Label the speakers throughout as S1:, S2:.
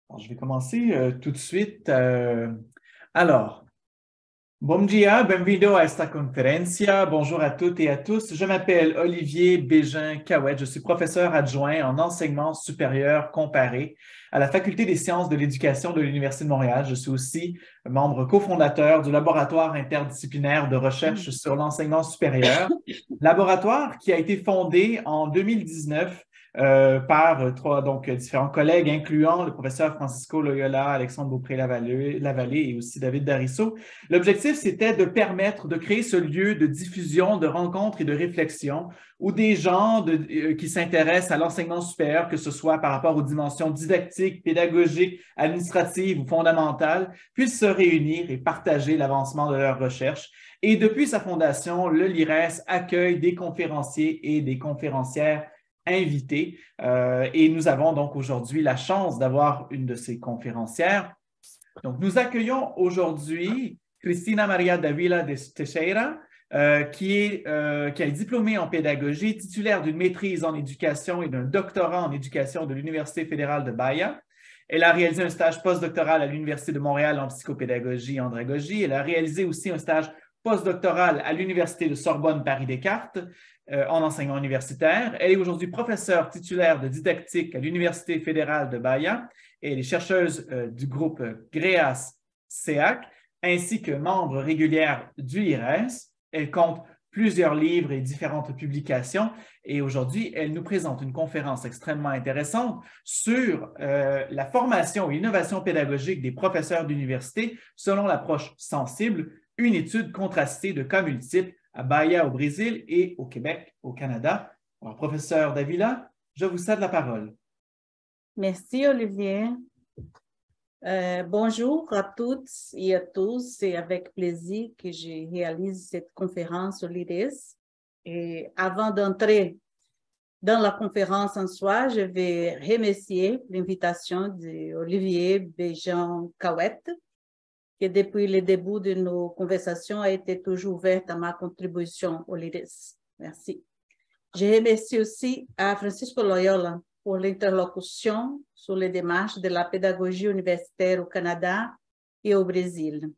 S1: Alors, je vais commencer tout de suite. Alors, Bom dia, bem-vindo a esta conferencia. Bonjour à toutes et à tous. Je m'appelle Olivier Bégin-Cahouette. Je suis professeur adjoint en enseignement supérieur comparé à la Faculté des sciences de l'éducation de l'Université de Montréal. Je suis aussi membre cofondateur du laboratoire interdisciplinaire de recherche sur l'enseignement supérieur, laboratoire qui a été fondé en 2019 par différents collègues, incluant le professeur Francisco Loyola, Alexandre Beaupré-Lavallée et aussi David Darisso. L'objectif, c'était de permettre de créer ce lieu de diffusion, de rencontres et de réflexion où des gens qui s'intéressent à l'enseignement supérieur, que ce soit par rapport aux dimensions didactiques, pédagogiques, administratives ou fondamentales, puissent se réunir et partager l'avancement de leurs recherches. Et depuis sa fondation, le LIRES accueille des conférenciers et des conférencières invités. Et nous avons donc aujourd'hui la chance d'avoir une de ces conférencières. Donc, nous accueillons aujourd'hui Cristina Maria Davila de Teixeira, qui est diplômée en pédagogie, titulaire d'une maîtrise en éducation et d'un doctorat en éducation de l'Université fédérale de Bahia. Elle a réalisé un stage postdoctoral à l'Université de Montréal en psychopédagogie et andragogie. Elle a réalisé aussi un stage postdoctoral à l'Université de Sorbonne Paris-Descartes en enseignement universitaire. Elle est aujourd'hui professeure titulaire de didactique à l'Université fédérale de Bahia et elle est chercheuse du groupe GREAS-CEAC, ainsi que membre régulière du LIRES. Elle compte plusieurs livres et différentes publications et aujourd'hui, elle nous présente une conférence extrêmement intéressante sur la formation et l'innovation pédagogique des professeurs d'université selon l'approche sensible, une étude contrastée de cas multiples à Bahia au Brésil et au Québec, au Canada. Alors, professeur Davila, je vous cède la parole.
S2: Merci, Olivier. Bonjour à toutes et à tous. C'est avec plaisir que je réalise cette conférence au LIRES. Et avant d'entrer dans la conférence en soi, je vais remercier l'invitation d'Olivier Bégin-Cahouette, qui depuis le début de nos conversations a été toujours ouverte à ma contribution au LIRES. Merci. Je remercie aussi à Francisco Loyola pour l'interlocution sur les démarches de la pédagogie universitaire au Canada et au Brésil.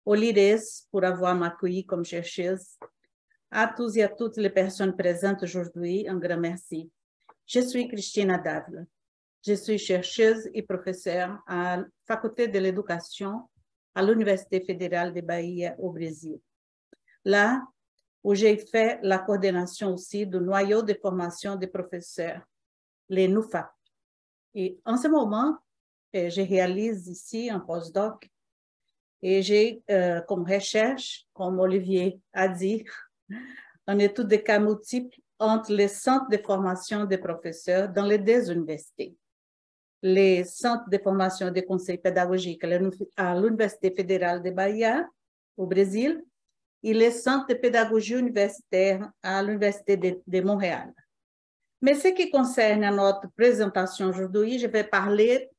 S2: Au LIRES pour avoir m'accueilli comme chercheuse. À tous et à toutes les personnes présentes aujourd'hui, un grand merci. Je suis Cristina Davila. Je suis chercheuse et professeure à la Faculté de l'éducation à l'Université fédérale de Bahia au Brésil. Là où j'ai fait la coordination aussi du noyau de formation des professeurs, les NUFAP. Et en ce moment, je réalise ici un postdoc et j'ai comme recherche, comme Olivier a dit, une étude de cas multiples entre les centres de formation des professeurs dans les deux universités. Les centres de formation des conseils pédagogiques à l'Université fédérale de Bahia, au Brésil, et les centres de pédagogie universitaire à l'Université de Montréal. Mais ce qui concerne à notre présentation aujourd'hui, je vais parler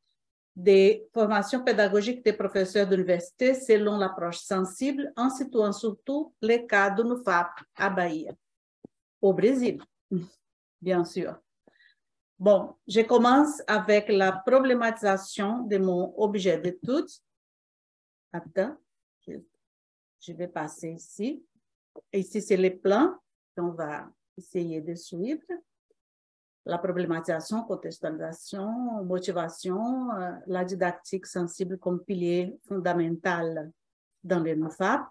S2: des formations pédagogiques des professeurs d'université selon l'approche sensible, en situant surtout les cas de NUFAP à Bahia, au Brésil, bien sûr. Bon, je commence avec la problématisation de mon objet d'étude. Attends, je vais passer ici. Ici, c'est les plans qu'on va essayer de suivre. La problématisation, contextualisation, motivation, la didactique sensible comme pilier fondamental dans les NUFAP,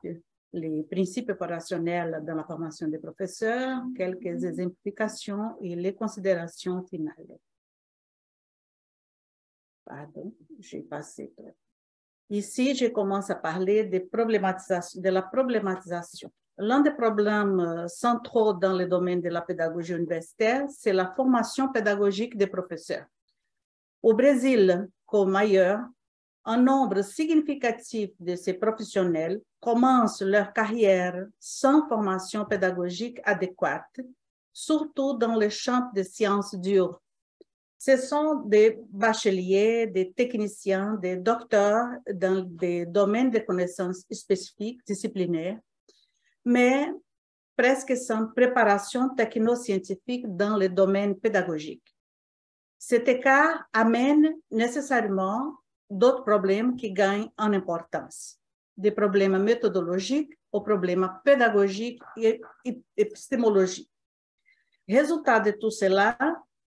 S2: les principes opérationnels dans la formation des professeurs, quelques exemplifications et les considérations finales. Pardon, j'ai passé. Ici, je commence à parler de la problématisation. L'un des problèmes centraux dans le domaine de la pédagogie universitaire, c'est la formation pédagogique des professeurs. Au Brésil, comme ailleurs, un nombre significatif de ces professionnels commencent leur carrière sans formation pédagogique adéquate, surtout dans le champ des sciences dures. Ce sont des bacheliers, des techniciens, des docteurs dans des domaines de connaissances spécifiques, disciplinaires, mais presque sans préparation technoscientifique dans le domaine pédagogique. Cet écart amène nécessairement d'autres problèmes qui gagnent en importance, des problèmes méthodologiques aux problèmes pédagogiques et épistémologiques. Résultat de tout cela,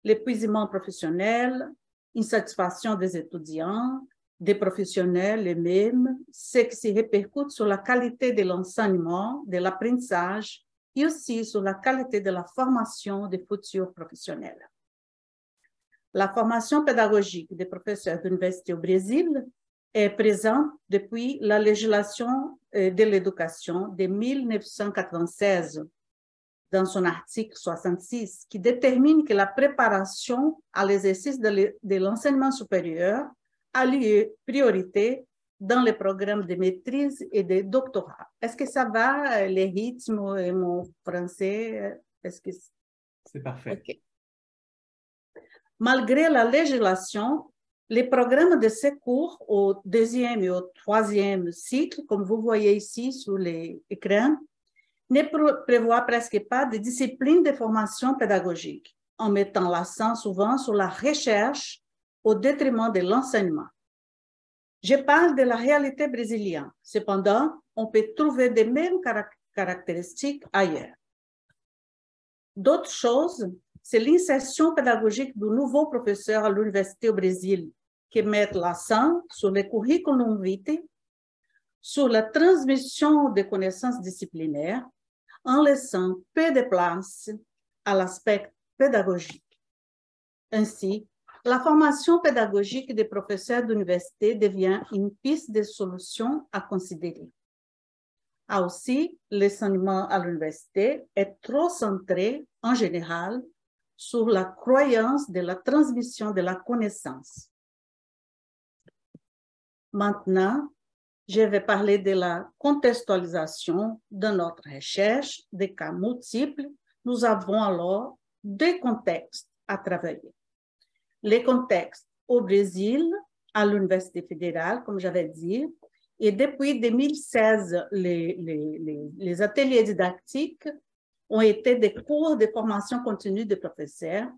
S2: l'épuisement professionnel, insatisfaction des étudiants, des professionnels eux-mêmes, ce qui se répercute sur la qualité de l'enseignement, de l'apprentissage et aussi sur la qualité de la formation des futurs professionnels. La formation pédagogique des professeurs d'université au Brésil est présente depuis la législation de l'éducation de 1996, dans son article 66, qui détermine que la préparation à l'exercice de l'enseignement supérieur a lieu priorité dans les programmes de maîtrise et de doctorat. Est-ce que ça va, les rythmes et mon français? Est-ce que
S1: c'est parfait?
S2: Okay. Malgré la législation, les programmes de ces cours au deuxième et au troisième cycle, comme vous voyez ici sur l'écran, ne prévoit presque pas de discipline de formation pédagogique, en mettant l'accent souvent sur la recherche au détriment de l'enseignement. Je parle de la réalité brésilienne. Cependant, on peut trouver les mêmes caractéristiques ailleurs. D'autres choses, c'est l'insertion pédagogique de nouveaux professeurs à l'université au Brésil, qui mettent l'accent sur le curriculum vitae, sur la transmission des connaissances disciplinaires, en laissant peu de place à l'aspect pédagogique. Ainsi, la formation pédagogique des professeurs d'université devient une piste de solution à considérer. Aussi, l'enseignement à l'université est trop centré, en général, sur la croyance de la transmission de la connaissance. Maintenant, je vais parler de la contextualisation de notre recherche des cas multiples. Nous avons alors deux contextes à travailler. Les contextes au Brésil, à l'Université fédérale, comme j'avais dit, et depuis 2016, les ateliers didactiques ont été des cours de formation continue des professeurs.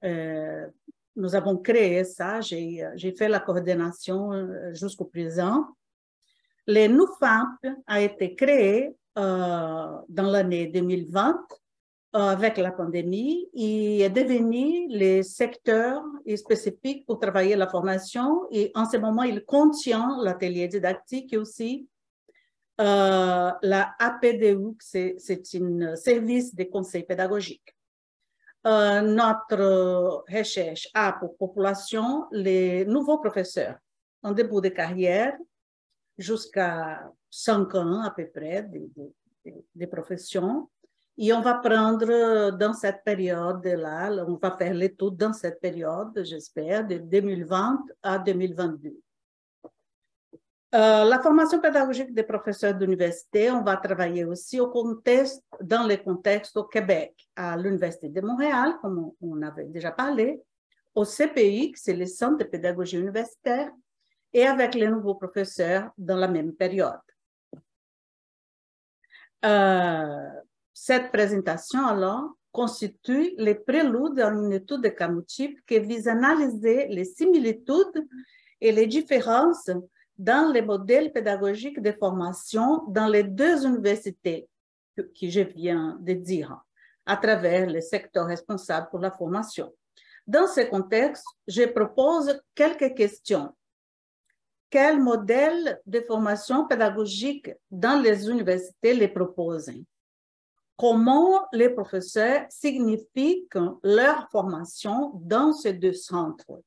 S2: Nous avons créé ça, j'ai fait la coordination jusqu'au présent. Le NUFAP a été créé dans l'année 2020 avec la pandémie et est devenu le secteur spécifique pour travailler la formation et en ce moment, il contient l'atelier didactique et aussi la APDU, c'est un service de conseil pédagogique. Notre recherche a pour population les nouveaux professeurs en début de carrière, jusqu'à 5 ans à peu près de profession. Et on va prendre dans cette période-là, on va faire l'étude dans cette période, j'espère, de 2020 à 2022. La formation pédagogique des professeurs d'université, on va travailler aussi dans le contexte au Québec, à l'Université de Montréal, comme on avait déjà parlé, au CPI, c'est le Centre de pédagogie universitaire, et avec les nouveaux professeurs dans la même période. Cette présentation, alors, constitue le prélude à une étude de cas multiples qui vise à analyser les similitudes et les différences dans les modèles pédagogiques de formation dans les deux universités que je viens de dire, à travers les secteurs responsables pour la formation. Dans ce contexte, je propose quelques questions. Quel modèle de formation pédagogique dans les universités les proposent? Comment les professeurs signifient leur formation dans ces deux centres?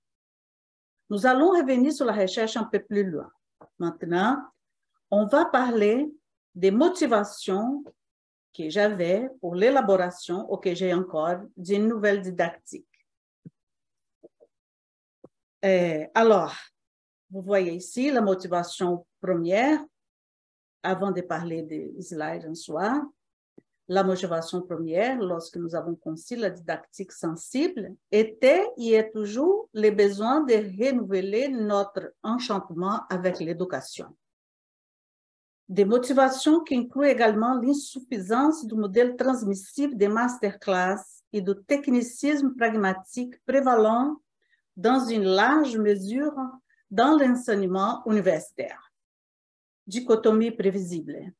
S2: Nous allons revenir sur la recherche un peu plus loin. Maintenant, on va parler des motivations que j'avais pour l'élaboration ou que j'ai encore d'une nouvelle didactique. Alors, vous voyez ici la motivation première, avant de parler des slides en soi. La motivation première, lorsque nous avons conçu la didactique sensible, était et est toujours le besoin de renouveler notre enchantement avec l'éducation. Des motivations qui incluent également l'insuffisance du modèle transmissif des masterclass et du technicisme pragmatique prévalant dans une large mesure dans l'enseignement universitaire. Dichotomie prévisible.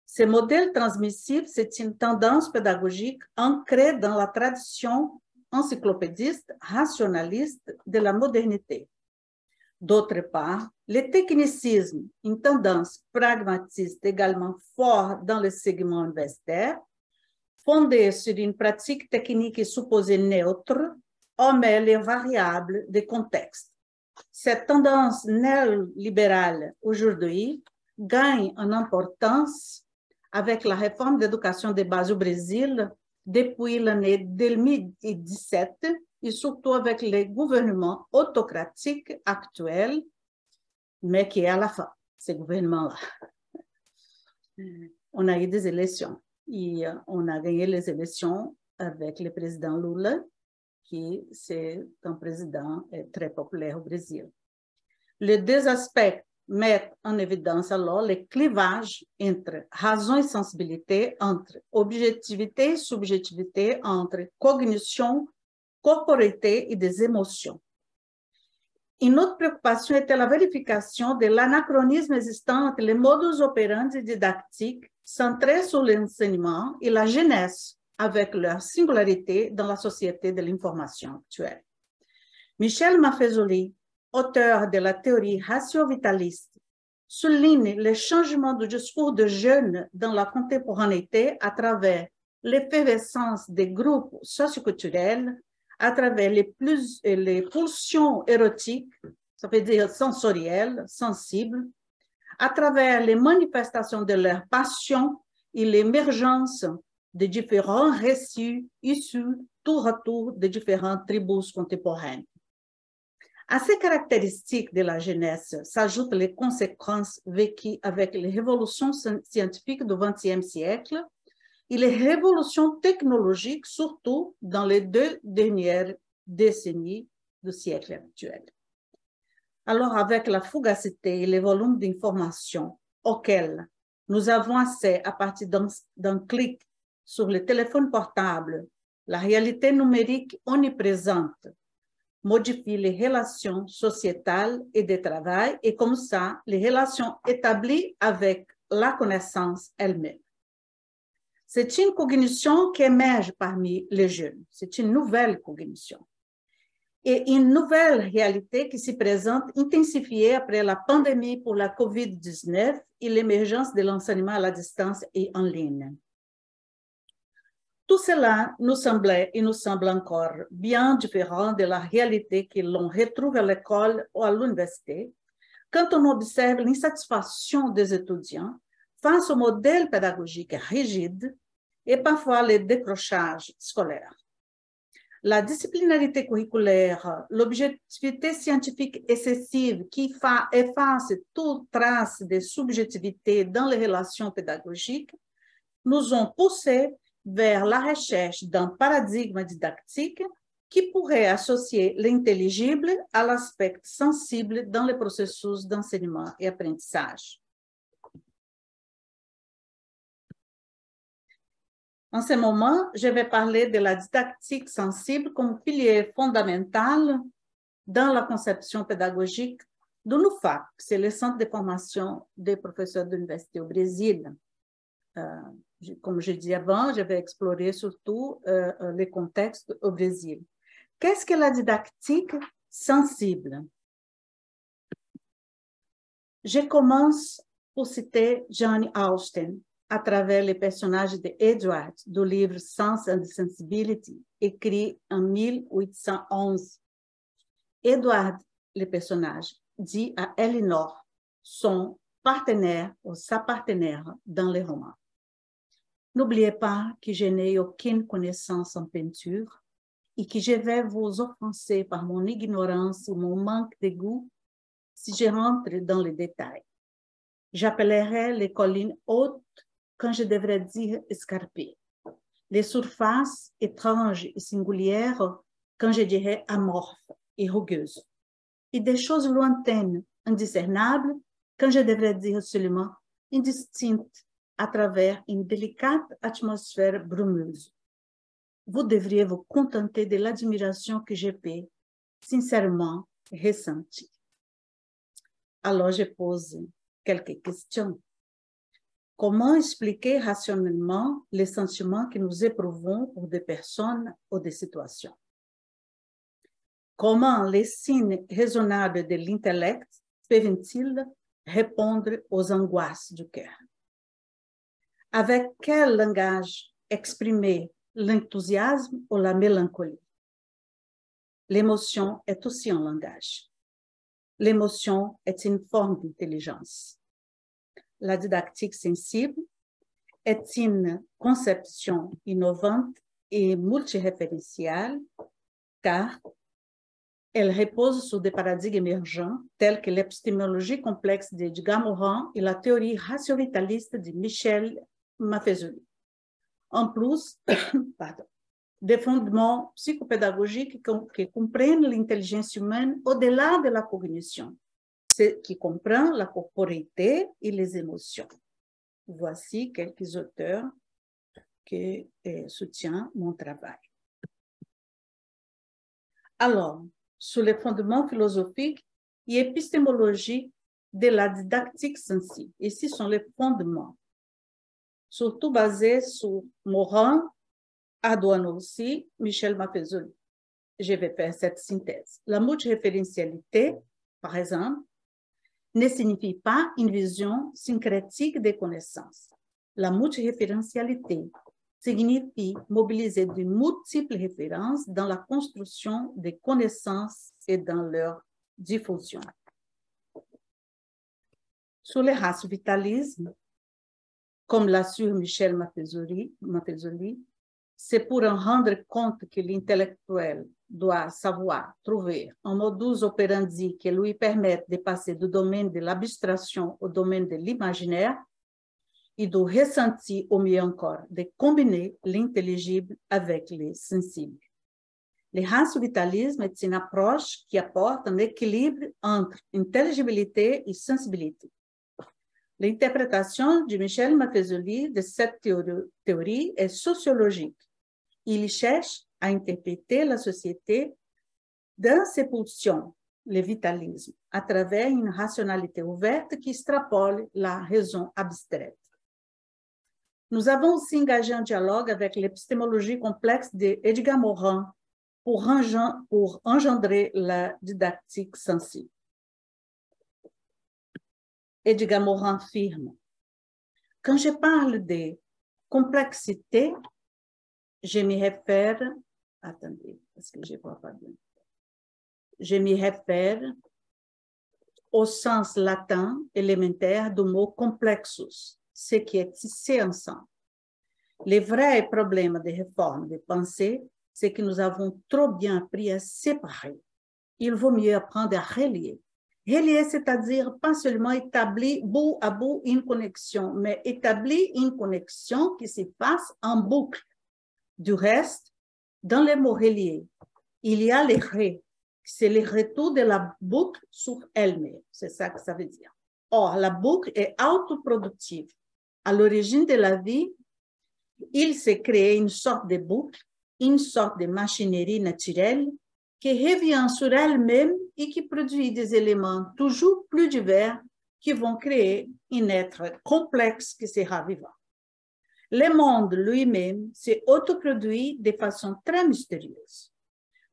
S2: Ce modèle transmissif, c'est une tendance pédagogique ancrée dans la tradition encyclopédiste, rationaliste de la modernité. D'autre part, le technicisme, une tendance pragmatiste également forte dans le segment universitaire, fondée sur une pratique technique supposée neutre, omet les variables de contexte. Cette tendance néolibérale aujourd'hui gagne en importance avec la réforme d'éducation de base au Brésil depuis l'année 2017 et surtout avec les gouvernements autocratiques actuels, mais qui est à la fin, ces gouvernements-là. On a eu des élections et on a gagné les élections avec le président Lula, qui c'est un président très populaire au Brésil. Les deux aspects mettent en évidence alors les clivages entre raison et sensibilité, entre objectivité et subjectivité, entre cognition, corporité et des émotions. Une autre préoccupation était la vérification de l'anachronisme existant entre les modus operandi didactiques centrés sur l'enseignement et la jeunesse, avec leur singularité dans la société de l'information actuelle. Michel Maffezoli, auteur de la théorie ratio-vitaliste, souligne le changement du discours de jeunes dans la contemporanéité à travers l'effervescence des groupes socioculturels, à travers les pulsions érotiques, ça veut dire sensorielles, sensibles, à travers les manifestations de leur passion et l'émergence de différents récits issus tour à tour de différentes tribus contemporaines. À ces caractéristiques de la jeunesse s'ajoutent les conséquences vécues avec les révolutions scientifiques du XXe siècle et les révolutions technologiques, surtout dans les 2 dernières décennies du siècle actuel. Alors, avec la fugacité et les volumes d'informations auxquels nous avons accès à partir d'un clic sur le téléphone portable, la réalité numérique omniprésente modifie les relations sociétales et de travail et comme ça, les relations établies avec la connaissance elle-même. C'est une cognition qui émerge parmi les jeunes. C'est une nouvelle cognition. Et une nouvelle réalité qui s'y présente intensifiée après la pandémie pour la COVID-19 et l'émergence de l'enseignement à la distance et en ligne. Tout cela nous semblait et nous semble encore bien différent de la réalité que l'on retrouve à l'école ou à l'université quand on observe l'insatisfaction des étudiants face au modèle pédagogique rigide et parfois les décrochages scolaires. La disciplinarité curriculaire, l'objectivité scientifique excessive qui efface toute trace de subjectivité dans les relations pédagogiques nous ont poussés vers la recherche d'un paradigme didactique qui pourrait associer l'intelligible à l'aspect sensible dans le processus d'enseignement et apprentissage. En ce moment, je vais parler de la didactique sensible comme pilier fondamental dans la conception pédagogique de l'UFAC, c'est le centre de formation des professeurs d'université au Brésil. Comme je dis avant, je vais explorer surtout les contextes au Brésil. Qu'est-ce que la didactique sensible? Je commence pour citer Jane Austen à travers les personnages de Edward du livre Sense and Sensibility, écrit en 1811. Edward, le personnage, dit à Elinor, son partenaire ou sa partenaire dans le roman. N'oubliez pas que je n'ai aucune connaissance en peinture et que je vais vous offenser par mon ignorance ou mon manque de goût si je rentre dans les détails. J'appellerai les collines hautes quand je devrais dire escarpées, les surfaces étranges et singulières quand je dirais amorphes et rugueuses, et des choses lointaines, indiscernables quand je devrais dire seulement indistinctes à travers une délicate atmosphère brumeuse. Vous devriez vous contenter de l'admiration que je paie sincèrement ressentis. Alors, je pose quelques questions. Comment expliquer rationnellement les sentiments que nous éprouvons pour des personnes ou des situations? Comment les signes raisonnables de l'intellect peuvent-ils répondre aux angoisses du cœur? Avec quel langage exprimer l'enthousiasme ou la mélancolie? L'émotion est aussi un langage. L'émotion est une forme d'intelligence. La didactique sensible est une conception innovante et multiréférentielle car elle repose sur des paradigmes émergents tels que l'épistémologie complexe d'Edgar Morin et la théorie ratio-vitaliste de Michel Maffezoli. En plus, des fondements psychopédagogiques qui comprennent l'intelligence humaine au-delà de la cognition, qui comprend la corporité et les émotions. Voici quelques auteurs qui soutiennent mon travail. Alors, sur les fondements philosophiques et épistémologiques de la didactique sensible. Ici sont les fondements, surtout basés sur Morin, Adorno aussi, Michel Maffezoli. Je vais faire cette synthèse. La multiréférentialité, par exemple, ne signifie pas une vision syncrétique des connaissances. La multiréférentialité signifie mobiliser de multiples références dans la construction des connaissances et dans leur diffusion. Sur le ratio-vitalisme, comme l'assure Michel Maffezoli, c'est pour en rendre compte que l'intellectuel doit savoir trouver un modus operandi qui lui permette de passer du domaine de l'abstraction au domaine de l'imaginaire et de ressentir, au mieux encore, de combiner l'intelligible avec le sensible. Le ratio-vitalisme est une approche qui apporte un équilibre entre intelligibilité et sensibilité. L'interprétation de Michel Maffezoli de cette théorie est sociologique. Il cherche à interpréter la société dans ses pulsions, le vitalisme, à travers une rationalité ouverte qui extrapole la raison abstraite. Nous avons aussi engagé un dialogue avec l'épistémologie complexe d'Edgar Morin pour engendrer la didactique sensible. Edgar Morin affirme: quand je parle de complexité, je m'y réfère, attendez, parce que je ne vois pas bien. Je m'y réfère au sens latin élémentaire du mot complexus, ce qui est tissé ensemble. Les vrais problèmes de réforme de pensée, c'est que nous avons trop bien appris à séparer. Il vaut mieux apprendre à relier. Relier, c'est-à-dire pas seulement établir bout à bout une connexion, mais établir une connexion qui se passe en boucle. Du reste, dans les mots reliés, il y a les ré, c'est le retour de la boucle sur elle-même. C'est ça que ça veut dire. Or, la boucle est autoproductive. À l'origine de la vie, il s'est créé une sorte de boucle, une sorte de machinerie naturelle qui revient sur elle-même et qui produit des éléments toujours plus divers qui vont créer un être complexe qui sera vivant. Le monde lui-même s'est autoproduit de façon très mystérieuse.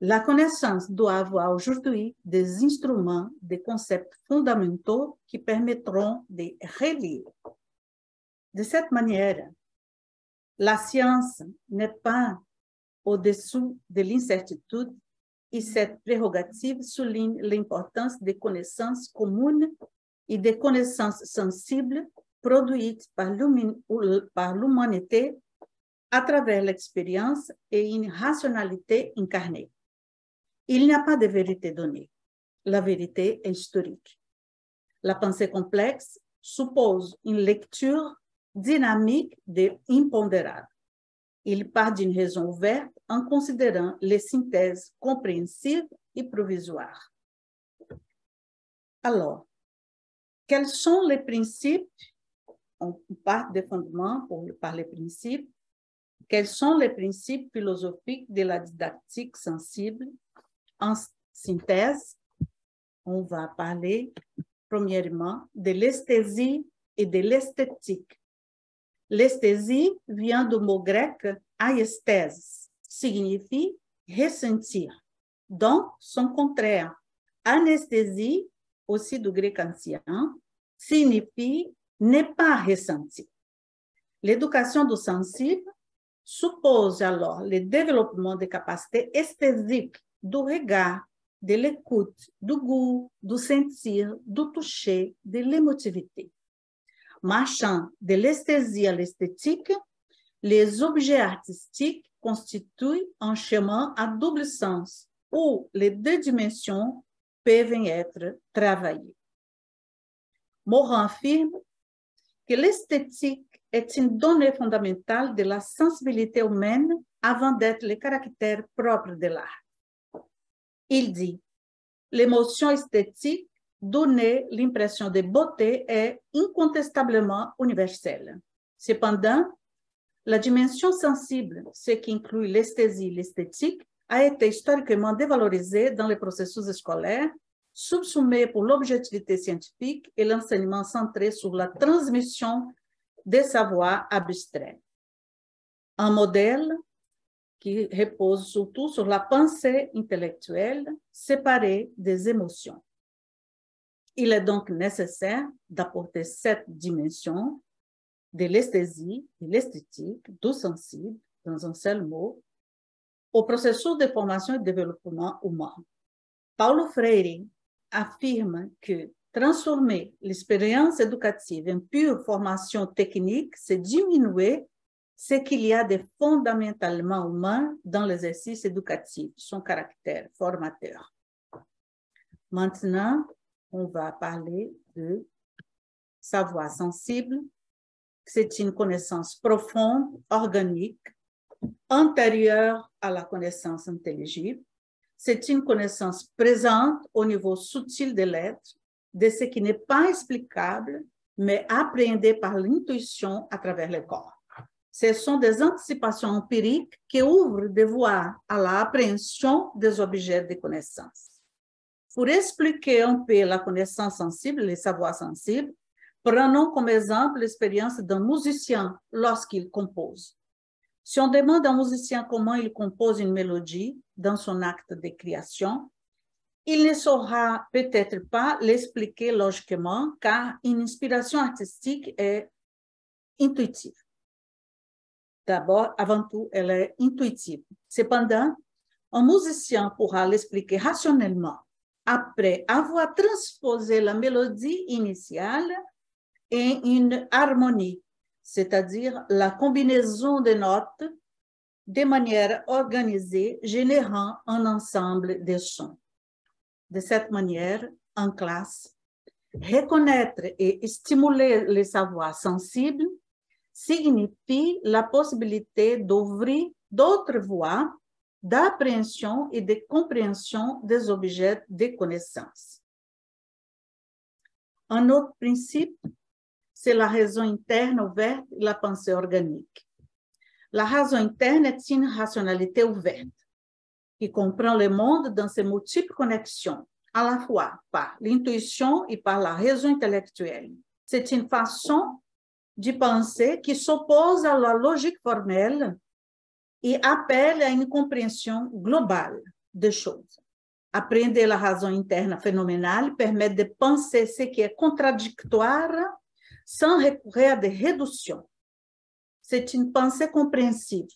S2: La connaissance doit avoir aujourd'hui des instruments, des concepts fondamentaux qui permettront de relier. De cette manière, la science n'est pas au-dessous de l'incertitude et cette prérogative souligne l'importance des connaissances communes et des connaissances sensibles produites par l'humanité à travers l'expérience et une rationalité incarnée. Il n'y a pas de vérité donnée. La vérité est historique. La pensée complexe suppose une lecture dynamique de impondérables. Il part d'une raison ouverte en considérant les synthèses compréhensives et provisoires. Alors, quels sont les principes? On part des fondements par les principes. Quels sont les principes philosophiques de la didactique sensible en synthèse, on va parler premièrement de l'esthésie et de l'esthétique. L'esthésie vient du mot grec aiesthèse, signifie ressentir. Donc, son contraire, anesthésie, aussi du grec ancien, signifie ne pas ressentir. L'éducation du sensible suppose alors le développement des capacités esthésiques du regard, de l'écoute, du goût, du sentir, du toucher, de l'émotivité. Marchant de l'esthésie à l'esthétique, les objets artistiques constituent un chemin à double sens où les deux dimensions peuvent être travaillées. Morin affirme que l'esthétique est une donnée fondamentale de la sensibilité humaine avant d'être le caractère propre de l'art. Il dit, l'émotion esthétique donner l'impression de beauté est incontestablement universelle. Cependant, la dimension sensible, ce qui inclut l'esthésie et l'esthétique, a été historiquement dévalorisée dans les processus scolaires, subsumée pour l'objectivité scientifique et l'enseignement centré sur la transmission des savoirs abstraits. Un modèle qui repose surtout sur la pensée intellectuelle séparée des émotions. Il est donc nécessaire d'apporter cette dimension de l'esthésie, de l'esthétique, du sensible, dans un seul mot, au processus de formation et de développement humain. Paulo Freire affirme que transformer l'expérience éducative en pure formation technique, c'est diminuer ce qu'il y a de fondamentalement humain dans l'exercice éducatif, son caractère formateur. Maintenant, on va parler de savoir sensible. C'est une connaissance profonde, organique, antérieure à la connaissance intelligible. C'est une connaissance présente au niveau subtil de l'être, de ce qui n'est pas explicable, mais appréhendé par l'intuition à travers le corps. Ce sont des anticipations empiriques qui ouvrent des voies à l'appréhension des objets de connaissance. Pour expliquer un peu la connaissance sensible, les savoirs sensibles, prenons comme exemple l'expérience d'un musicien lorsqu'il compose. Si on demande à un musicien comment il compose une mélodie dans son acte de création, il ne saura peut-être pas l'expliquer logiquement, car une inspiration artistique est intuitive. D'abord, avant tout, elle est intuitive. Cependant, un musicien pourra l'expliquer rationnellement après avoir transposé la mélodie initiale en une harmonie, c'est-à-dire la combinaison des notes de manière organisée, générant un ensemble de sons. De cette manière, en classe, reconnaître et stimuler les savoirs sensibles signifie la possibilité d'ouvrir d'autres voies d'appréhension et de compréhension des objets de connaissance. Un autre principe, c'est la raison interne ouverte et la pensée organique. La raison interne est une rationalité ouverte qui comprend le monde dans ses multiples connexions, à la fois par l'intuition et par la raison intellectuelle. C'est une façon de penser qui s'oppose à la logique formelle et appelle à une compréhension globale des choses. Apprendre la raison interne phénoménale permet de penser ce qui est contradictoire sans recourir à des réductions. C'est une pensée compréhensive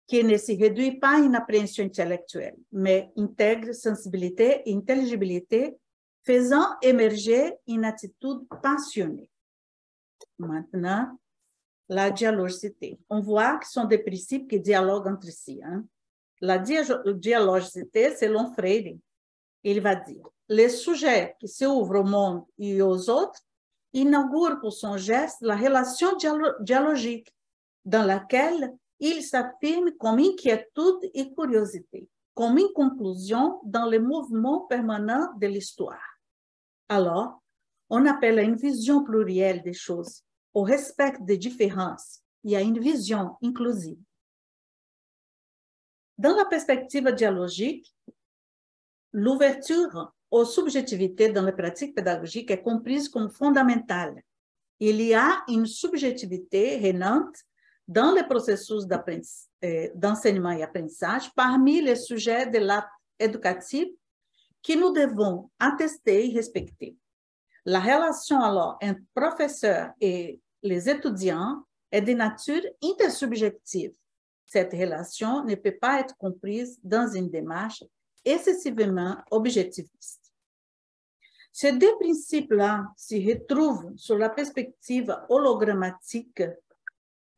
S2: qui ne se réduit pas à une appréhension intellectuelle, mais intègre sensibilité et intelligibilité, faisant émerger une attitude passionnée. Maintenant, la dialogicité. On voit que ce sont des principes qui dialoguent entre si. La dialogicité, selon Freire, il va dire, le sujet qui s'ouvre au monde et aux autres inaugure pour son geste la relation dialogique dans laquelle il s'affirme comme inquiétude et curiosité, comme une conclusion dans le mouvement permanent de l'histoire. Alors, on appelle à une vision plurielle des choses, au respect des différences et à une vision inclusive. Dans la perspective dialogique, l'ouverture aux subjectivités dans les pratiques pédagogiques est comprise comme fondamentale. Il y a une subjectivité régnante dans les processus d'enseignement et apprentissage parmi les sujets de l'acte éducatif que nous devons attester et respecter. La relation alors entre professeurs et les étudiants est de nature intersubjective. Cette relation ne peut pas être comprise dans une démarche excessivement objectiviste. Ces deux principes-là se retrouvent sur la perspective hologrammatique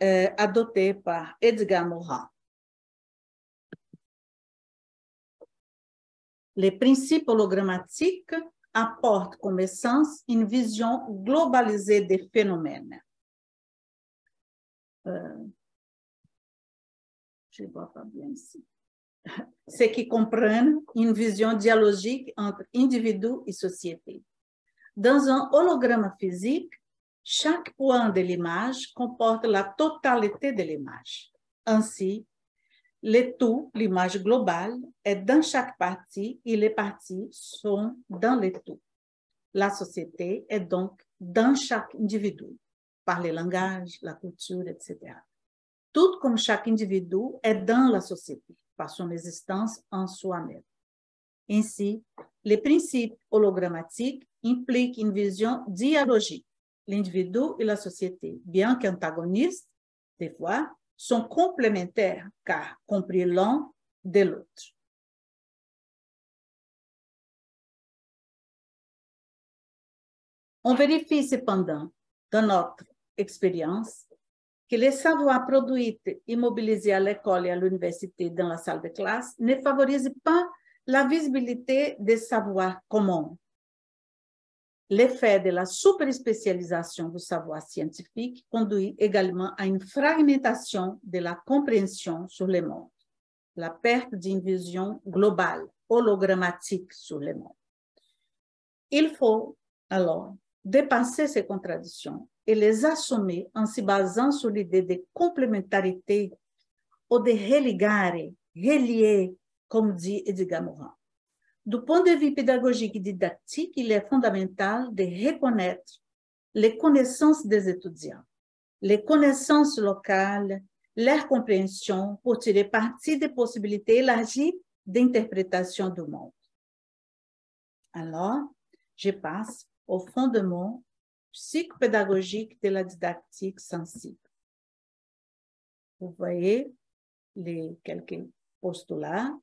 S2: adoptée par Edgar Morin. Les principes hologrammatiques apportent comme essence une vision globalisée des phénomènes. Je ne vois pas bien ici. Ce qui comprennent une vision dialogique entre individu et société. Dans un hologramme physique, chaque point de l'image comporte la totalité de l'image. Ainsi, le tout, l'image globale, est dans chaque partie et les parties sont dans le tout. La société est donc dans chaque individu, par le langage, la culture, etc. Tout comme chaque individu est dans la société, par son existence en soi-même. Ainsi, les principes hologrammatiques impliquent une vision dialogique. L'individu et la société, bien qu'antagonistes, des fois, sont complémentaires car compris l'un de l'autre. On vérifie cependant, dans notre expérience, que les savoirs produits et mobilisés à l'école et à l'université dans la salle de classe ne favorisent pas la visibilité des savoirs communs. L'effet de la superspécialisation du savoir scientifique conduit également à une fragmentation de la compréhension sur le monde, la perte d'une vision globale, hologrammatique sur le monde. Il faut alors dépasser ces contradictions et les assumer en se basant sur l'idée de complémentarité ou de relier, comme dit Edgar Morin. Du point de vue pédagogique et didactique, il est fondamental de reconnaître les connaissances des étudiants, les connaissances locales, leur compréhension pour tirer parti des possibilités élargies d'interprétation du monde. Alors, je passe au fondement psychopédagogique de la didactique sensible. Vous voyez les quelques postulats.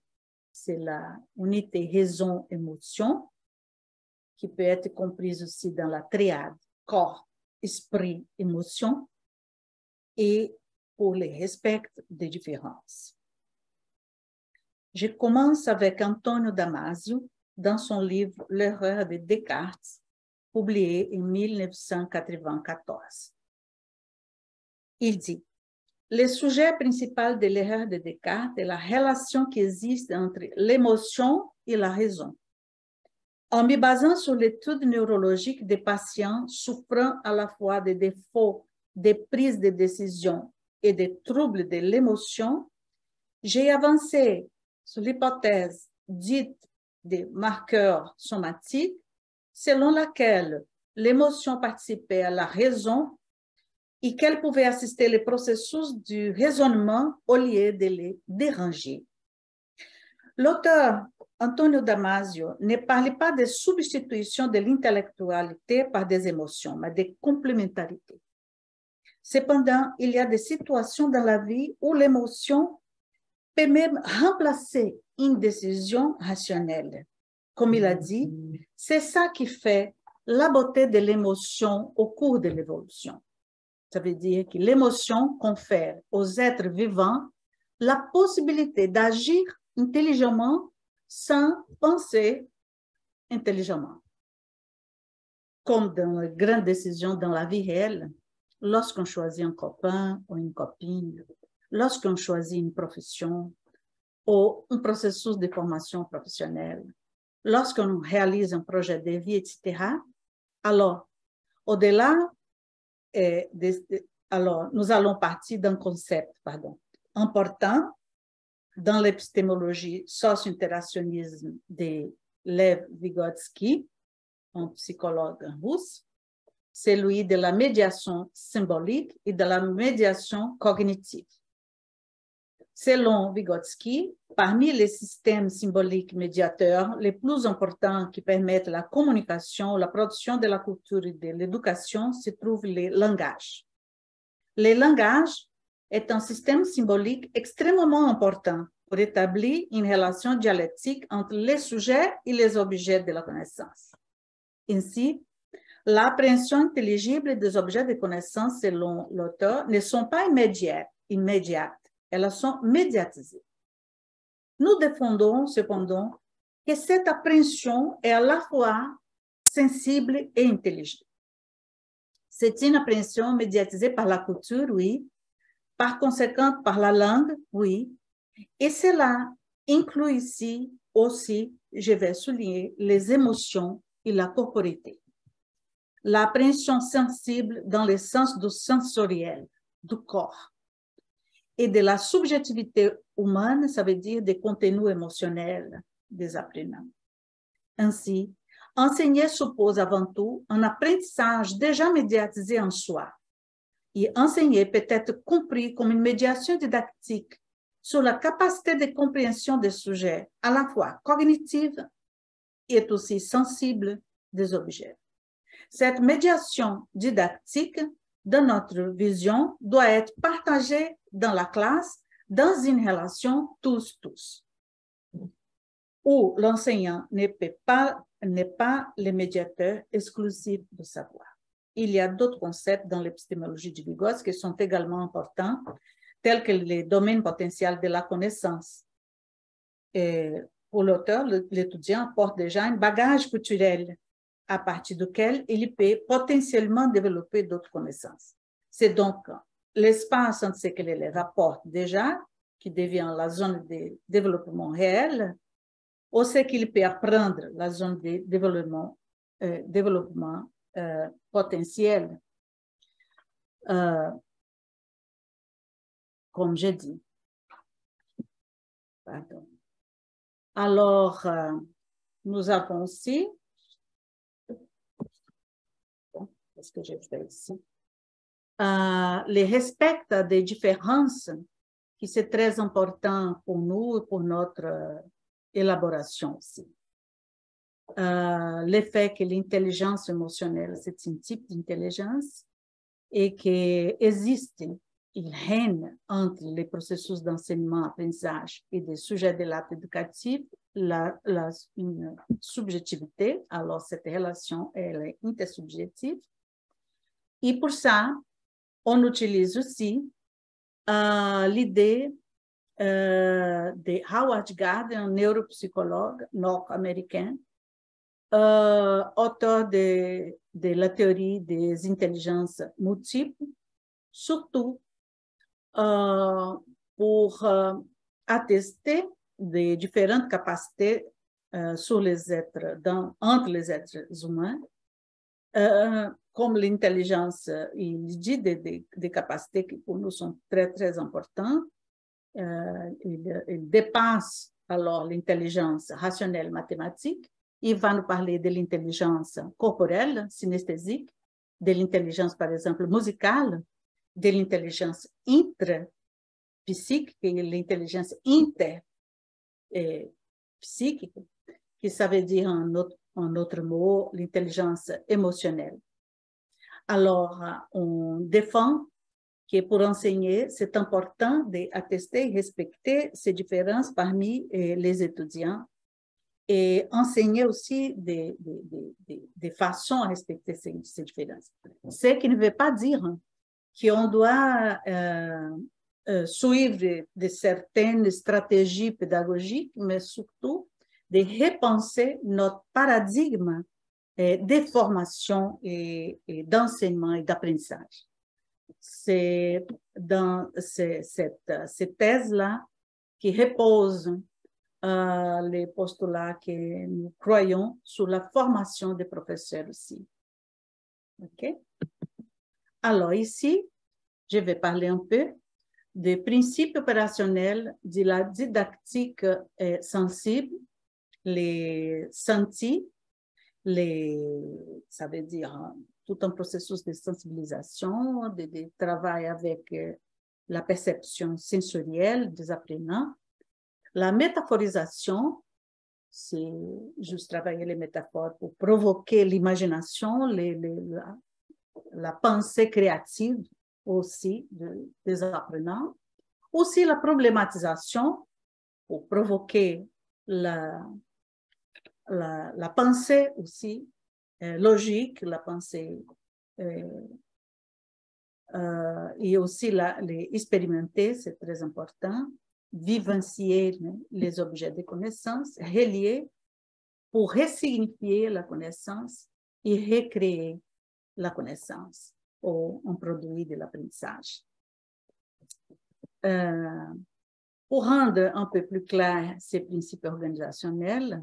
S2: C'est la unité raison-émotion, qui peut être comprise aussi dans la triade corps, esprit, émotion, et pour le respect des différences. Je commence avec Antonio Damasio dans son livre L'erreur de Descartes, publié en 1994. Il dit: le sujet principal de l'erreur de Descartes est la relation qui existe entre l'émotion et la raison. En me basant sur l'étude neurologique des patients souffrant à la fois des défauts de prise de décision et des troubles de l'émotion, j'ai avancé sur l'hypothèse dite des marqueurs somatiques, selon laquelle l'émotion participait à la raison et qu'elle pouvait assister les processus du raisonnement au lieu de les déranger. L'auteur Antonio Damasio ne parle pas de substitution de l'intellectualité par des émotions, mais de complémentarité. Cependant, il y a des situations dans la vie où l'émotion peut même remplacer une décision rationnelle. Comme il a dit, c'est ça qui fait la beauté de l'émotion au cours de l'évolution. Ça veut dire que l'émotion confère aux êtres vivants la possibilité d'agir intelligemment sans penser intelligemment. Comme dans les grandes décisions dans la vie réelle, lorsqu'on choisit un copain ou une copine, lorsqu'on choisit une profession ou un processus de formation professionnelle, lorsqu'on réalise un projet de vie, etc., alors, au-delà alors, nous allons partir d'un concept important dans l'épistémologie socio-interactionnisme de Lev Vygotsky, un psychologue russe, celui de la médiation symbolique et de la médiation cognitive. Selon Vygotsky, parmi les systèmes symboliques médiateurs les plus importants qui permettent la communication, la production de la culture et de l'éducation se trouvent les langages. Le langage est un système symbolique extrêmement important pour établir une relation dialectique entre les sujets et les objets de la connaissance. Ainsi, l'appréhension intelligible des objets de connaissance, selon l'auteur, ne sont pas immédiates, elles sont médiatisées. Nous défendons cependant que cette appréhension est à la fois sensible et intelligible. C'est une appréhension médiatisée par la culture, oui, par conséquent par la langue, oui, et cela inclut ici aussi, je vais souligner, les émotions et la corporité. L'appréhension sensible dans le sens du sensoriel, du corps, et de la subjectivité humaine, ça veut dire des contenus émotionnels des apprenants. Ainsi, enseigner suppose avant tout un apprentissage déjà médiatisé en soi. Et enseigner peut être compris comme une médiation didactique sur la capacité de compréhension des sujets, à la fois cognitive et aussi sensible des objets. Cette médiation didactique, de notre vision, doit être partagée dans la classe dans une relation tous-tous, où l'enseignant n'est pas le médiateur exclusif du savoir. Il y a d'autres concepts dans l'épistémologie de Vygotsky qui sont également importants, tels que les domaines potentiels de la connaissance. Et pour l'auteur, l'étudiant apporte déjà un bagage culturel à partir duquel il peut potentiellement développer d'autres connaissances. C'est donc l'espace entre ce que l'élève apporte déjà, qui devient la zone de développement réel, ou ce qu'il peut apprendre, la zone de développement potentiel, comme j'ai dit. Pardon. Alors, nous avons aussi, qu'est-ce que j'ai fait ici? Les respect des différences, qui c'est très important pour nous et pour notre élaboration aussi. Le fait que l'intelligence émotionnelle, c'est un type d'intelligence et qu'il existe, il règne entre les processus d'enseignement, apprentissage et des sujets de l'acte éducatif, une subjectivité. Alors, cette relation, elle est intersubjective. Et pour ça, on utilise aussi l'idée de Howard Gardner, un neuropsychologue nord-américain, auteur de la théorie des intelligences multiples, surtout pour attester des différentes capacités sur les êtres, entre les êtres humains, comme l'intelligence, il dit des capacités qui pour nous sont très, très importantes. Il dépasse alors l'intelligence rationnelle mathématique. Il va nous parler de l'intelligence corporelle, synesthésique, de l'intelligence, par exemple, musicale, de l'intelligence intra-psychique et l'intelligence inter-psychique, qui ça veut dire en autre mot, l'intelligence émotionnelle. Alors, on défend que pour enseigner, c'est important d'attester et respecter ces différences parmi les étudiants et enseigner aussi des façons à respecter ces différences. Ce qui ne veut pas dire qu'on doit suivre de certaines stratégies pédagogiques, mais surtout de repenser notre paradigme de formation et d'enseignement et d'apprentissage. C'est dans cette thèse-là qui repose les postulats que nous croyons sur la formation des professeurs aussi. OK? Alors ici, je vais parler un peu des principes opérationnels de la didactique sensible, les sentis, ça veut dire tout un processus de sensibilisation, de travail avec la perception sensorielle des apprenants. La métaphorisation, c'est juste travailler les métaphores pour provoquer l'imagination, la pensée créative aussi des apprenants. Aussi la problématisation pour provoquer la pensée aussi logique, la pensée et aussi les expérimenter, c'est très important, vivencier les objets de connaissance, relier pour ressignifier la connaissance et recréer la connaissance ou un produit de l'apprentissage. Pour rendre un peu plus clair ces principes organisationnels,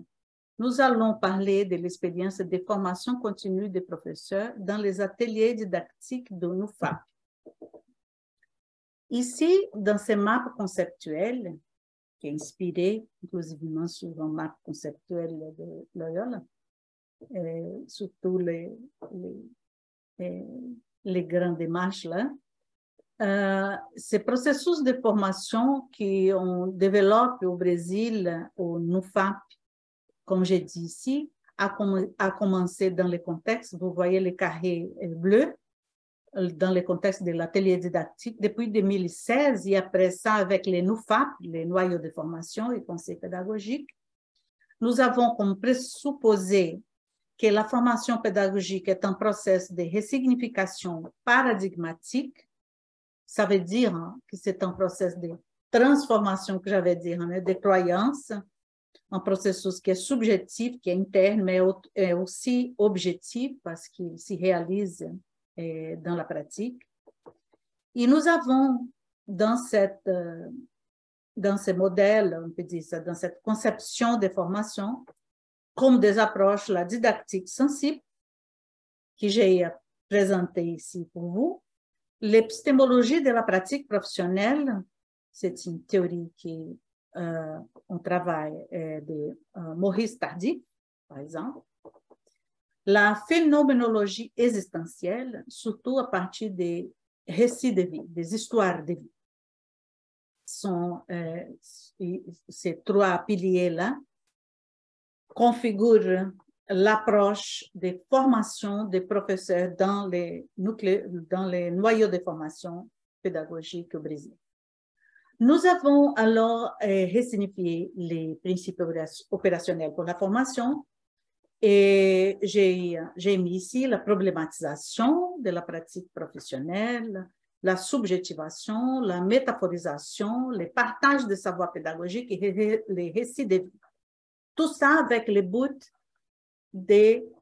S2: nous allons parler de l'expérience de formation continue des professeurs dans les ateliers didactiques de NUFAP. Ici, dans ces maps conceptuels, qui est inspiré inclusivement sur un map conceptuel de Loyola, surtout les grandes démarches là, ces processus de formation qu'on développe au Brésil, au NUFAP, comme j'ai dit ici, a commencé dans le contexte, vous voyez les carrés bleus, dans le contexte de l'atelier didactique depuis 2016 et après ça avec les NUFAP, les noyaux de formation et conseils pédagogiques, nous avons comme présupposé que la formation pédagogique est un processus de resignification paradigmatique. Ça veut dire que c'est un processus de transformation, que j'avais dit, de croyance, un processus qui est subjectif, qui est interne, mais est aussi objectif parce qu'il s'y réalise dans la pratique. Et nous avons dans ces modèles, on peut dire ça, dans cette conception de formation, comme des approches, la didactique sensible, que j'ai présentée ici pour vous, l'épistémologie de la pratique professionnelle, c'est une théorie qui on travaille de Maurice Tardif, par exemple. La phénoménologie existentielle, surtout à partir des récits de vie, des histoires de vie. Ces trois piliers-là configurent l'approche des formations des professeurs dans les noyaux de formation pédagogique au Brésil. Nous avons alors resignifié les principes opérationnels pour la formation et j'ai mis ici la problématisation de la pratique professionnelle, la subjectivation, la métaphorisation, le partage de savoir pédagogique et les récits de vie. Tout ça avec le but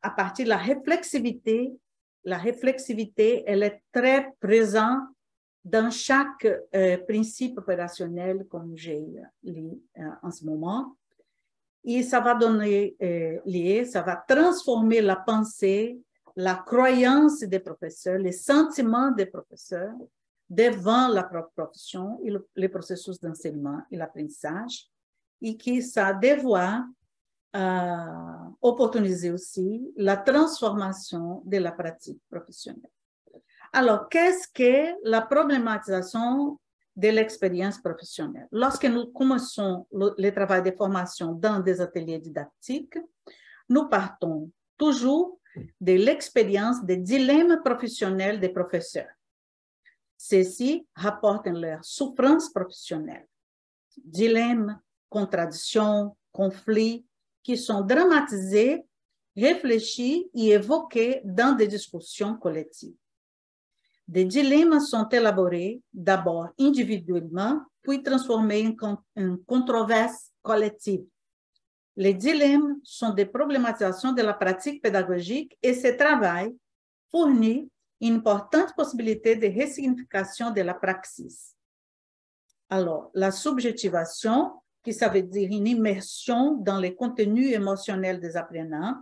S2: à partir de la réflexivité. La réflexivité, elle est très présente dans chaque principe opérationnel, comme j'ai lu en ce moment. Et ça va donner ça va transformer la pensée, la croyance des professeurs, les sentiments des professeurs devant la propre profession et le processus d'enseignement et l'apprentissage, et qui ça doit opportuniser aussi la transformation de la pratique professionnelle. Alors, qu'est-ce que la problématisation de l'expérience professionnelle? Lorsque nous commençons le travail de formation dans des ateliers didactiques, nous partons toujours de l'expérience des dilemmes professionnels des professeurs. Ceux-ci rapportent leur souffrance professionnelle, dilemmes, contradictions, conflits, qui sont dramatisés, réfléchis et évoqués dans des discussions collectives. Des dilemmes sont élaborés d'abord individuellement, puis transformés en controverses collectives. Les dilemmes sont des problématisations de la pratique pédagogique et ce travail fournit une importante possibilité de resignification de la praxis. Alors, la subjectivation, qui ça veut dire une immersion dans les contenus émotionnels des apprenants,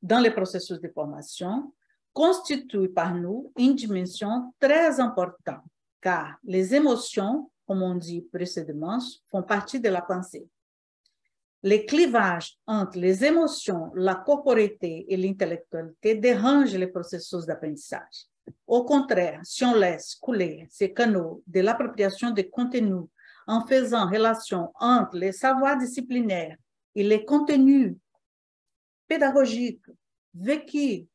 S2: dans les processus de formation, constitue par nous une dimension très importante, car les émotions, comme on dit précédemment, font partie de la pensée. Les clivages entre les émotions, la corporité et l'intellectualité dérangent les processus d'apprentissage. Au contraire, si on laisse couler ces canaux de l'appropriation des contenus en faisant relation entre les savoirs disciplinaires et les contenus pédagogiques vécus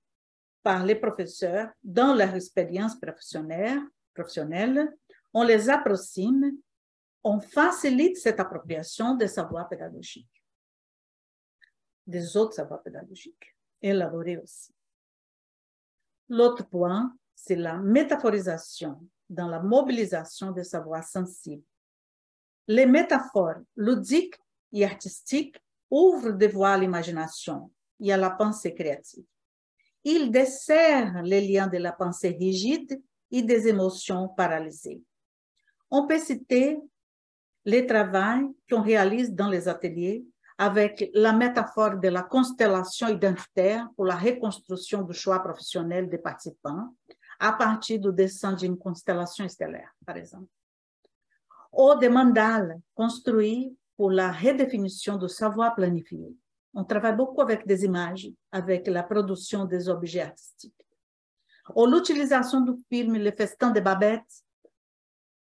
S2: par les professeurs dans leur expérience professionnelle, on les approxime, on facilite cette appropriation des savoirs pédagogiques, des autres savoirs pédagogiques, élaborés aussi. L'autre point, c'est la métaphorisation dans la mobilisation des savoirs sensibles. Les métaphores ludiques et artistiques ouvrent des voies à l'imagination et à la pensée créative. Ils desserrent les liens de la pensée rigide et des émotions paralysées. On peut citer les travaux qu'on réalise dans les ateliers avec la métaphore de la constellation identitaire pour la reconstruction du choix professionnel des participants à partir du dessin d'une constellation stellaire, par exemple. Ou des mandales construits pour la redéfinition du savoir planifié. On travaille beaucoup avec des images, avec la production des objets artistiques. Ou l'utilisation du film Le Festin de Babette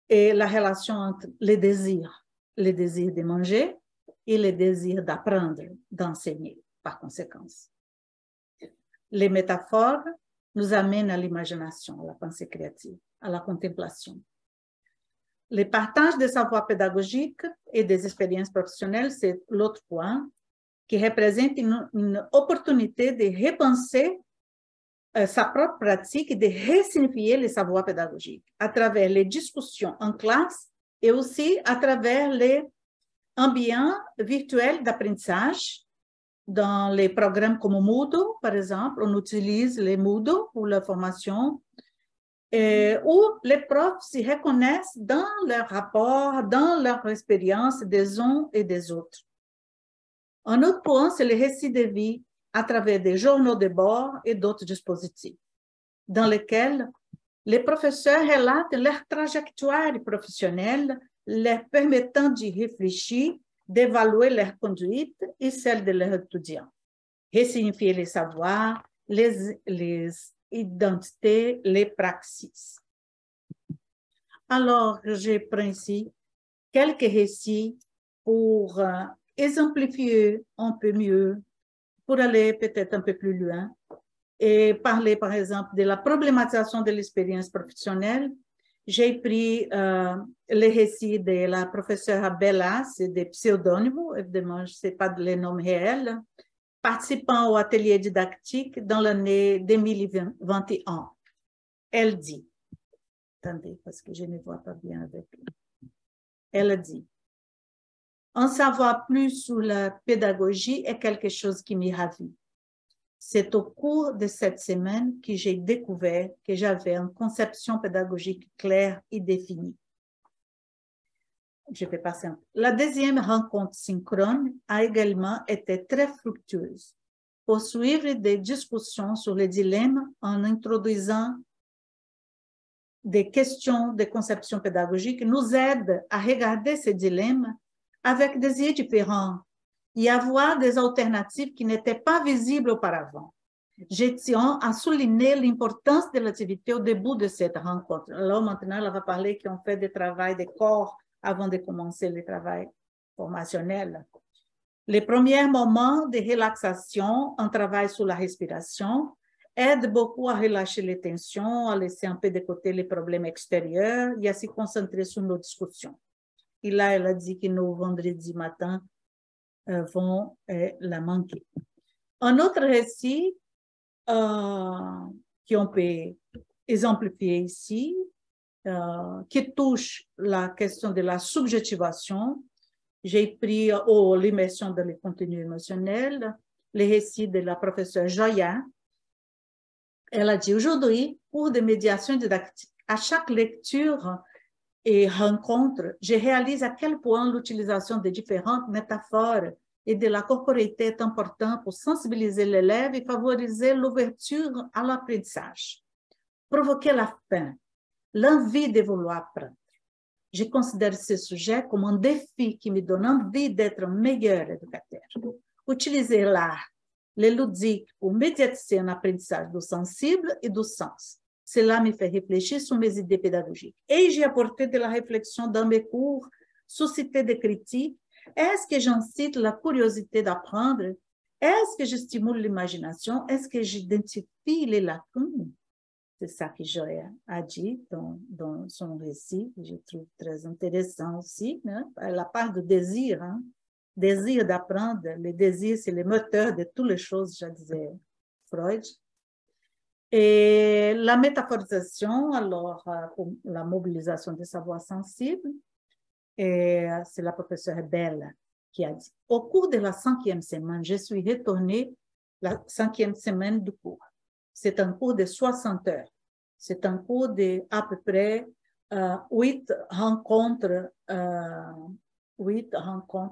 S2: et la relation entre les désirs de manger et le désir d'apprendre, d'enseigner, par conséquence. Les métaphores nous amènent à l'imagination, à la pensée créative, à la contemplation. Le partage des savoirs pédagogiques et des expériences professionnelles, c'est l'autre point qui représente une opportunité de repenser sa propre pratique et de resignifier les savoirs pédagogiques à travers les discussions en classe et aussi à travers les ambients virtuels d'apprentissage. Dans les programmes comme Moodle, par exemple, on utilise les Moodle pour la formation où les profs s'y reconnaissent dans leur rapport, dans leur expérience des uns et des autres. Un autre point, c'est le récit de vie à travers des journaux de bord et d'autres dispositifs, dans lesquels les professeurs relatent leur trajectoire professionnelle, leur permettant d'y réfléchir, d'évaluer leur conduite et celle de leurs étudiants, resignifier les savoirs, les identités, les praxis. Alors, je prends ici quelques récits pour exemplifier un peu mieux, pour aller peut-être un peu plus loin et parler, par exemple, de la problématisation de l'expérience professionnelle. J'ai pris les récits de la professeure Bella, c'est des pseudonymes, évidemment, je ne sais pas les noms réels, participant au atelier didactique dans l'année 2021. Elle dit, attendez, parce que je ne vois pas bien avec lui. Elle dit, en savoir plus sur la pédagogie est quelque chose qui m'y ravit. C'est au cours de cette semaine que j'ai découvert que j'avais une conception pédagogique claire et définie. Je vais passer un peu. La deuxième rencontre synchrone a également été très fructueuse pour suivre des discussions sur les dilemmes en introduisant des questions de conception pédagogique nous aide à regarder ces dilemmes avec des yeux différents et à voir des alternatives qui n'étaient pas visibles auparavant. Je tiens à souligner l'importance de l'activité au début de cette rencontre. Alors maintenant, elle va parler qu'on fait des travaux de corps avant de commencer le travail formationnel. Les premiers moments de relaxation, un travail sur la respiration, aident beaucoup à relâcher les tensions, à laisser un peu de côté les problèmes extérieurs et à se concentrer sur nos discussions. Et là, elle a dit que nos vendredis matins vont la manquer. Un autre récit qu'on peut exemplifier ici, qui touche la question de la subjectivation. J'ai pris l'immersion dans les contenus émotionnels, les récits de la professeure Joya. Elle a dit, aujourd'hui, cours de médiation didactique, à chaque lecture et rencontre, je réalise à quel point l'utilisation de différentes métaphores et de la corporité est importante pour sensibiliser l'élève et favoriser l'ouverture à l'apprentissage. Provoquer la faim, l'envie de vouloir apprendre. Je considère ce sujet comme un défi qui me donne envie d'être un meilleur éducateur. Utiliser l'art, le ludique pour médiatiser un apprentissage du sensible et du sens. Cela me fait réfléchir sur mes idées pédagogiques. Et j'ai apporté de la réflexion dans mes cours, suscité des critiques. Est-ce que j'incite la curiosité d'apprendre? Est-ce que je stimule l'imagination? Est-ce que j'identifie les lacunes? C'est ça que Joël a dit dans son récit, que je trouve très intéressant aussi, hein? La part de désir, hein? Désir d'apprendre. Le désir, c'est le moteur de toutes les choses, je disais Freud. Et la métaphorisation, alors, pour la mobilisation des savoirs sensibles, c'est la professeure Belle qui a dit, au cours de la 5e semaine, je suis retournée la 5e semaine du cours. C'est un cours de 60 heures. C'est un cours de à peu près 8 rencontres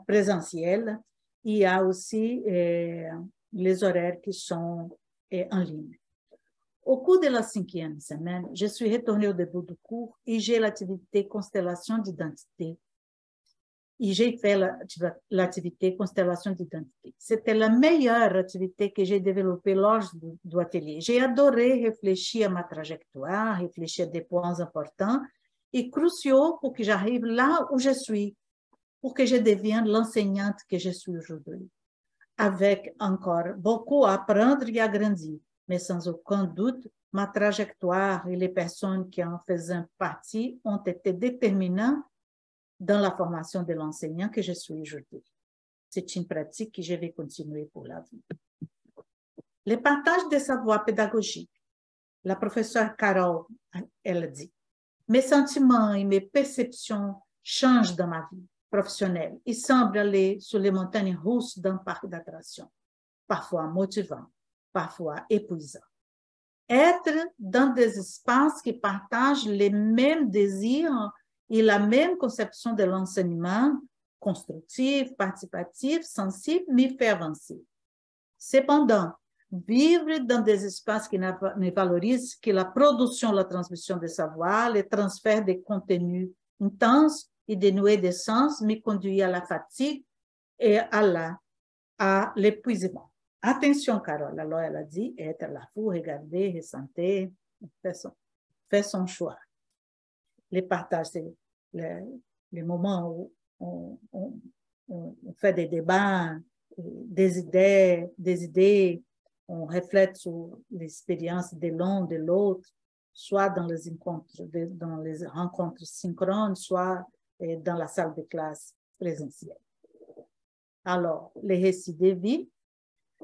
S2: présentielles. Il y a aussi les horaires qui sont en ligne. Au cours de la 5e semaine, je suis retournée au début du cours et j'ai l'activité constellation d'identité. Et j'ai fait l'activité constellation d'identité. C'était la meilleure activité que j'ai développée lors du atelier. J'ai adoré réfléchir à ma trajectoire, réfléchir à des points importants et cruciaux pour que j'arrive là où je suis, pour que je devienne l'enseignante que je suis aujourd'hui. Avec encore beaucoup à apprendre et à grandir, mais sans aucun doute, ma trajectoire et les personnes qui en faisaient partie ont été déterminantes dans la formation de l'enseignant que je suis aujourd'hui. C'est une pratique que je vais continuer pour la vie. Le partage des savoirs pédagogiques. La professeure Carole, elle dit, mes sentiments et mes perceptions changent dans ma vie professionnelle. Ils semblent aller sur les montagnes russes d'un parc d'attractions, parfois motivant, parfois épuisant. Être dans des espaces qui partagent les mêmes désirs et la même conception de l'enseignement, constructif, participatif, sensible, me fait avancer. Cependant, vivre dans des espaces qui ne valorisent que la production, la transmission des savoirs, le transfert des contenus intenses et dénués de sens me conduit à la fatigue et à l'épuisement. Attention, Carole, alors elle a dit, être là pour regarder, ressentir, faire son choix. Les partages, c'est les moments où on fait des débats, des idées, on reflète sur l'expérience de l'un, de l'autre, soit dans les rencontres synchrones, soit dans la salle de classe présentielle. Alors, les récits de vie,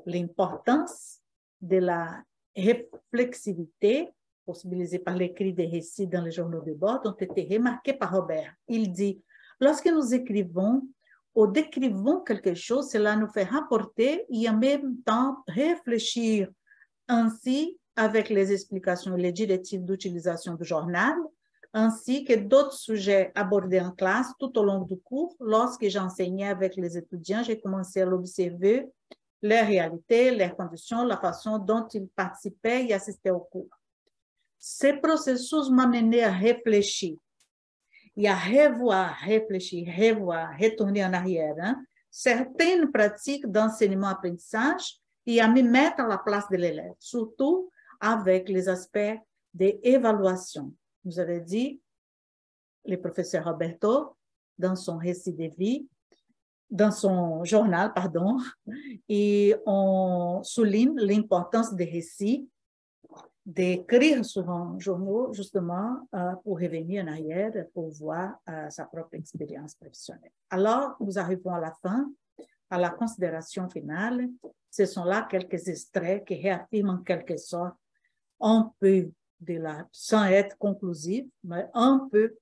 S2: l'importance de la réflexivité possibilisée par l'écrit des récits dans les journaux de bord ont été remarqués par Robert. Il dit, lorsque nous écrivons ou décrivons quelque chose, cela nous fait rapporter et en même temps réfléchir. Ainsi, avec les explications et les directives d'utilisation du journal, ainsi que d'autres sujets abordés en classe tout au long du cours, lorsque j'enseignais avec les étudiants, j'ai commencé à l'observer, leurs réalités, leurs conditions, la façon dont ils participaient et assistaient au cours. Ces processus m'ont mené à réfléchir et à revoir, réfléchir, revoir, retourner en arrière, hein, certaines pratiques d'enseignement-apprentissage et à me mettre à la place de l'élève, surtout avec les aspects d'évaluation. Vous avez dit, le professeur Roberto, dans son récit de vie, dans son journal, pardon, et on souligne l'importance des récits, d'écrire sur un journal, justement, pour revenir en arrière, pour voir sa propre expérience professionnelle. Alors, nous arrivons à la fin, à la considération finale. Ce sont là quelques extraits qui réaffirment en quelque sorte un peu, sans être conclusif, mais un peu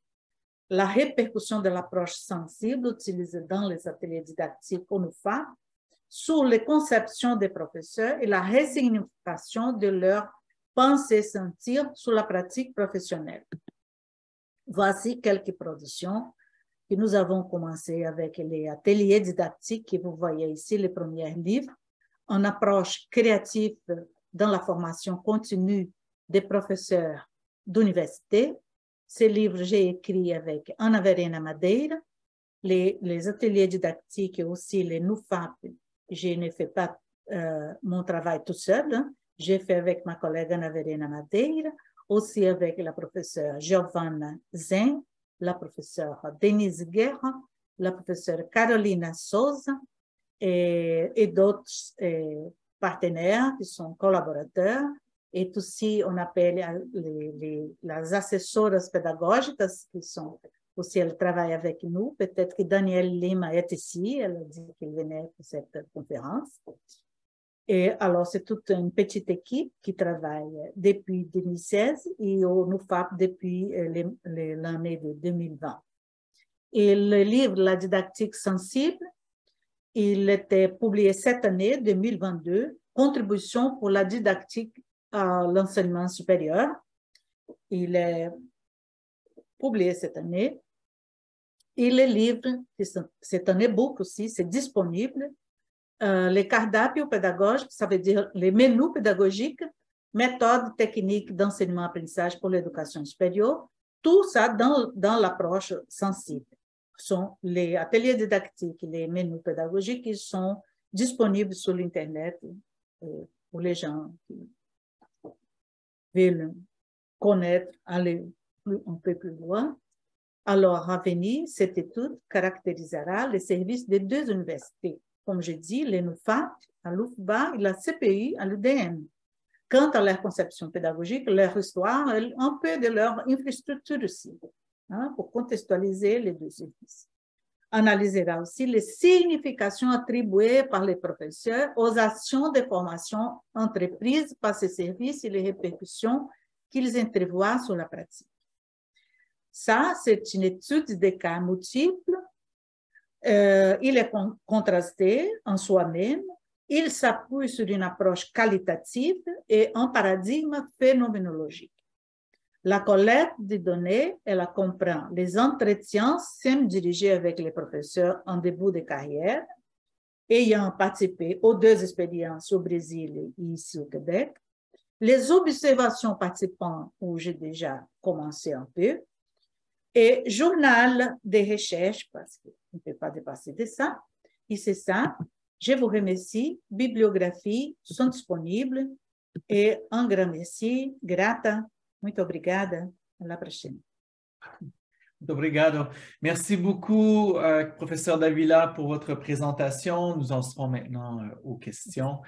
S2: la répercussion de l'approche sensible utilisée dans les ateliers didactiques ONUFA sur les conceptions des professeurs et la resignification de leur pensée sentir sur la pratique professionnelle. Voici quelques productions que nous avons commencé avec les ateliers didactiques que vous voyez ici, les premiers livres, en approche créative dans la formation continue des professeurs d'université, Ces livres, j'ai écrit avec Ana Verena Madeira, les ateliers didactiques et aussi les NUFAP. Je ne fais pas mon travail tout seul. Hein. J'ai fait avec ma collègue Ana Verena Madeira, aussi avec la professeure Giovanna Zen, la professeure Denise Guerra, la professeure Carolina Souza et d'autres partenaires qui sont collaborateurs. Et aussi, on appelle les assessoras pédagogiques qui sont aussi, elles travaillent avec nous. Peut-être que Danielle Lima est ici, elle a dit qu'elle venait pour cette conférence. Et alors, c'est toute une petite équipe qui travaille depuis 2016 et au NUFAP depuis l'année de 2020. Et le livre, La didactique sensible, il était publié cette année, 2022, Contribution pour la didactique à l'enseignement supérieur. Il est publié cette année. Et le livre, c'est un e-book aussi, c'est disponible. Les cardápios pédagogiques, ça veut dire les menus pédagogiques, méthodes techniques d'enseignement-apprentissage pour l'éducation supérieure, tout ça dans l'approche sensible. Ce sont les ateliers didactiques, les menus pédagogiques qui sont disponibles sur l'Internet pour les gens qui veulent connaître, aller un peu plus loin. Alors, à venir, cette étude caractérisera les services des deux universités, comme je dis, l'ENUFAP à l'UFBA et la CPI à l'UDM. Quant à leur conception pédagogique, leur histoire, un peu de leur infrastructure aussi, hein, pour contextualiser les deux services. Analysera aussi les significations attribuées par les professeurs aux actions de formation entreprises par ces services et les répercussions qu'ils entrevoient sur la pratique. Ça, c'est une étude de cas multiples. Il est contrasté en soi-même. Il s'appuie sur une approche qualitative et un paradigme phénoménologique. La collecte de données, elle comprend les entretiens semi-dirigés avec les professeurs en début de carrière, ayant participé aux deux expériences au Brésil et ici au Québec, les observations participants où j'ai déjà commencé un peu, et journal de recherche, parce qu'on ne peut pas dépasser de ça. Et c'est ça. Je vous remercie. Bibliographies sont disponibles. Et un grand merci. Grata. Muito obrigada. À la prochaine.
S1: Muito obrigado. Merci beaucoup, professeur Davila, pour votre présentation. Nous en serons maintenant aux questions.